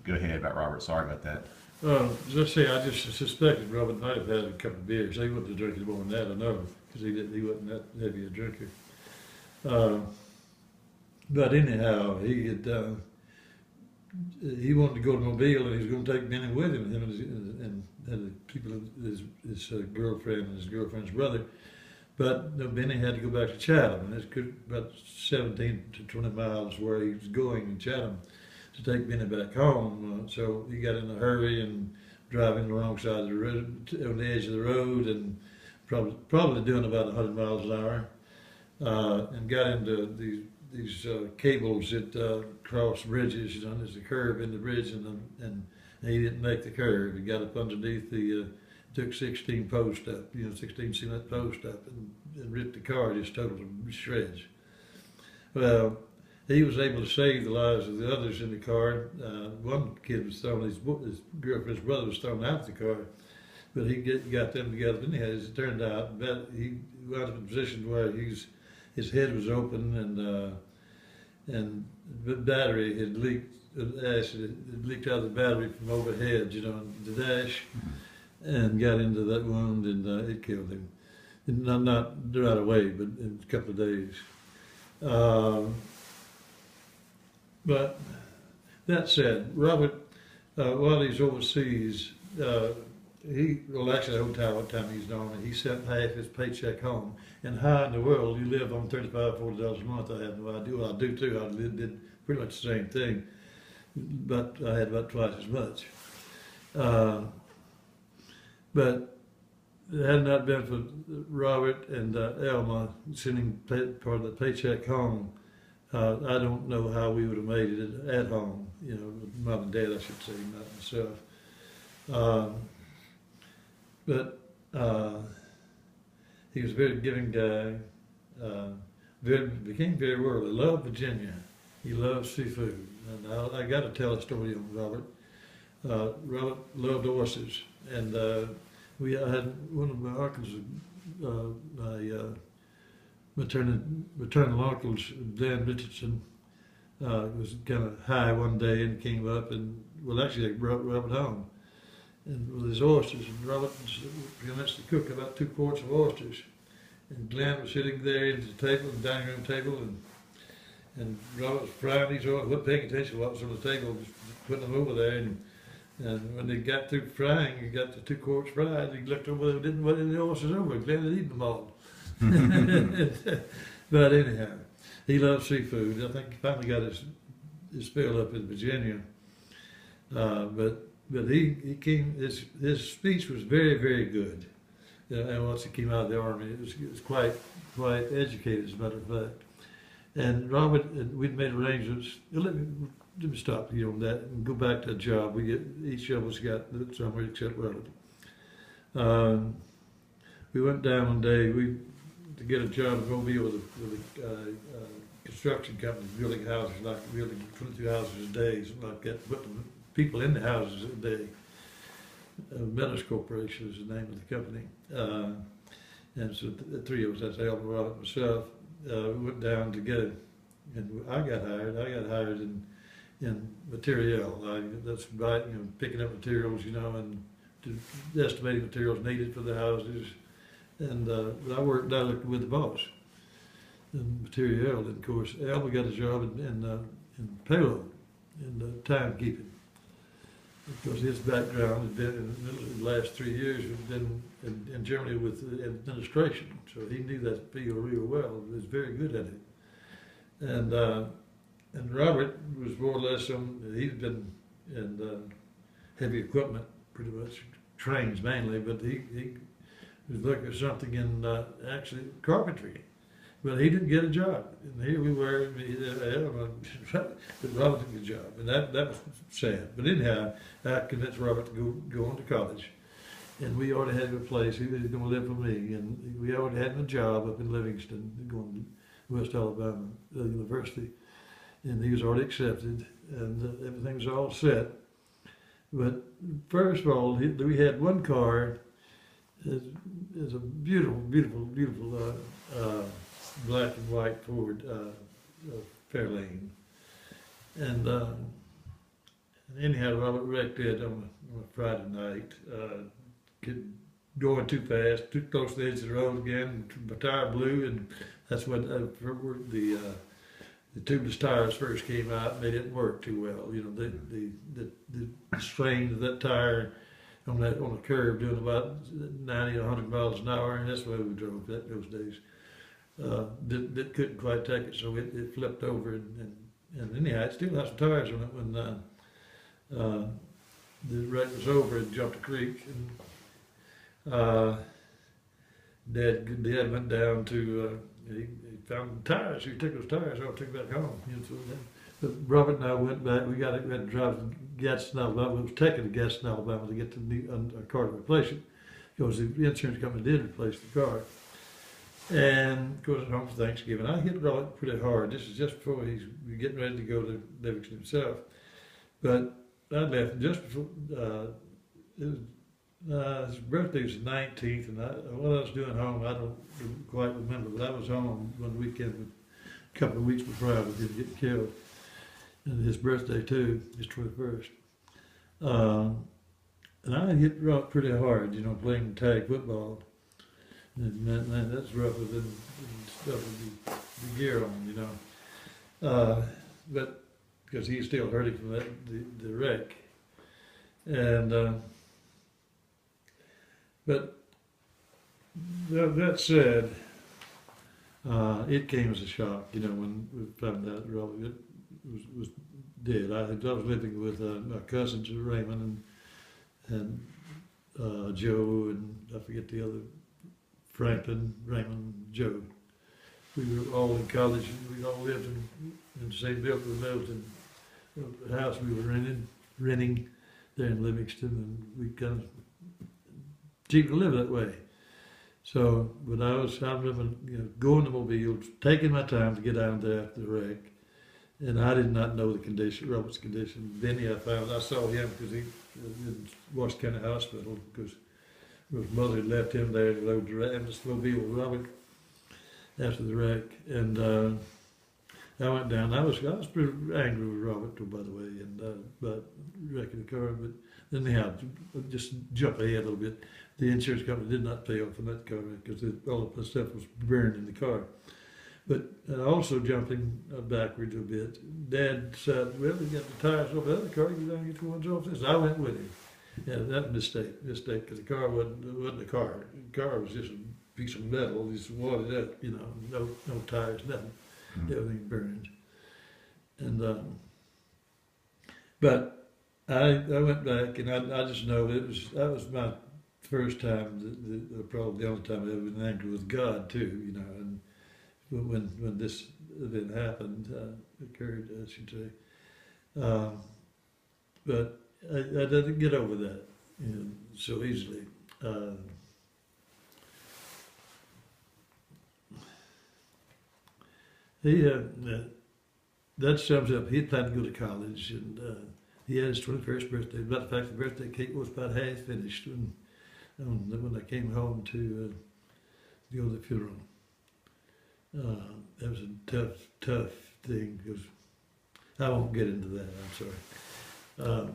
go ahead about Robert. Sorry about that. As I say, I just suspected Robert might have had a couple of beers. He wasn't drinking more than that, I know, because he wasn't that heavy a drinker. Uh, but anyhow, he wanted to go to Mobile, and he was going to take Benny with him, and the people, his girlfriend and his girlfriend's brother. But no, Benny had to go back to Chatham, and it's about 17 to 20 miles where he was going in Chatham to take Benny back home. So he got in a hurry and driving the wrong side of the road, on the edge of the road, and probably doing about 100 miles an hour, and got into these cables that cross bridges. You know, there's a curve in the bridge, and he didn't make the curve. He got up underneath took 16 posts up, 16 cement posts up, and ripped the car just total to shreds. Well, he was able to save the lives of the others in the car. One kid was thrown, his girlfriend's brother was thrown out of the car, but he got them together. Anyhow, as it turned out, he wound up in a position where his head was open, and the battery had leaked. Acid had leaked out of the battery from overhead, the dash, and got into that wound, and it killed him. Not right away, but in a couple of days. But that said, Robert, while he's overseas, actually the whole time he's known, he sent half his paycheck home. And how in the world you live on $35, $40 a month, I have no idea. Well, I do too. I did pretty much the same thing, but I had about twice as much. But it had not been for Robert and Elma sending part of the paycheck home, I don't know how we would have made it at home. Mom and Dad, I should say, not myself. But he was a very giving guy. Became very worldly. Loved Virginia. He loved seafood. And I got to tell a story on Robert. Robert loved oysters, and I had one of my uncles, my maternal uncles, Dan Richardson, was kind of high one day and came up and, actually they brought Robert home and with his oysters, and Robert commenced to cook about 2 quarts of oysters, and Glenn was sitting there at the table, the dining room table, and Robert was frying these oysters, wasn't paying attention to what was on the table, just putting them over there, and when they got through frying, he got the 2 quarts fried, he looked over there, didn't want any oysters over, Glenn had eaten them all. But anyhow, he loved seafood. I think he finally got his fill up in Virginia. But he came. His speech was very, very good. And once he came out of the army, it was quite educated, as a matter of fact. And Robert, we'd made arrangements. Let me stop you on that and go back to the job. Each of us got somewhere except Robert. We went down one day. To get a job in Mobile with a construction company, building houses, like building 22 houses a day, something like that, putting people in the houses a day. Meadows Corporation is the name of the company. And so the 3 of us, that's Elmer, Robert, myself, we went down to get it. And I got hired in material. That's right, picking up materials, and estimating materials needed for the houses. And I worked directly with the boss in material. And of course, Alba got a job in payroll, in timekeeping. Because his background had been, in the last 3 years, had been in Germany with administration. So he knew that field real well. He was very good at it. And Robert was more or less he'd been in heavy equipment, pretty much, trains mainly, but he was looking for something in actually carpentry, but he didn't get a job. And here we were, but Robert didn't get a job, and that was sad. But anyhow, I convinced Robert to go on to college, and we already had him a place. He was going to live with me, and we already had him a job up in Livingston, going to West Alabama University, and he was already accepted, and everything was all set. But first of all, we had one car. It's a beautiful, beautiful, beautiful black and white Ford Fairlane, and anyhow, Robert wrecked it on a Friday night. Going too fast, too close to the edge of the road again. My tire blew, and that's when the tubeless tires first came out, and they didn't work too well. You know, the strain of that tire on a curve doing about 90 or 100 miles an hour, and that's the way we drove those days. That couldn't quite take it, so it flipped over, and anyhow, it still had some tires on it when the wreck was over. It jumped a creek, and Dad went down to he found the tires. He took those tires off, took them back home. You know, so but Robert and I went back. We had to drive to Gadsden, Alabama. It was taken to Gadsden, Alabama to get a car to replace it, because the insurance company did replace the car. And of course, at home for Thanksgiving, I hit Robert pretty hard. This is just before he's getting ready to go to Livingston himself. But I left just before his birthday was the 19th, and what I was doing home, I don't quite remember, but I was home one weekend, a couple of weeks before I was going to get killed, and his birthday too, his 21st. And I hit Robert pretty hard, you know, playing tag football. And that's rougher than stuff with the gear on, you know. But because he's still hurting from the wreck. And but that said, it came as a shock, you know, when we found out Robert was dead. I was living with my cousins Raymond and Joe, and I forget the other. Franklin, Raymond, Joe. We were all in college, and we all lived in the same building. We lived in the house we were renting there in Livingston, and we kind of cheap to live that way. So, but I remember, you know, going to Mobile, taking my time to get down there after the wreck, and I did not know the condition, Robert's condition. Then I saw him because he was in Washington County Hospital, because his mother had left him there to go to Mobile with Robert after the wreck, and I went down. I was pretty angry with Robert, too, by the way, and about wrecking the car. But anyhow, just jump ahead a little bit. The insurance company did not pay off on that car because all of the stuff was burned in the car. But also jumping backwards a bit, Dad said, "Well, we got the tires off the other car. You don't get the ones off this." I went with him. Yeah, that mistake, because the car wasn't a car. The car was just a piece of metal, just wadded up, you know, no tires, nothing, everything burned. And but I went back, and I just know that was my first time, probably the only time I've ever been angry with God too, you know. And when this event happened, occurred, I should say, but I didn't get over that, you know, so easily. That sums up. He had planned to go to college, and he had his 21st birthday. Matter of fact, the birthday cake was about half finished when I came home to go to the funeral. That was a tough thing, because I won't get into that. I'm sorry.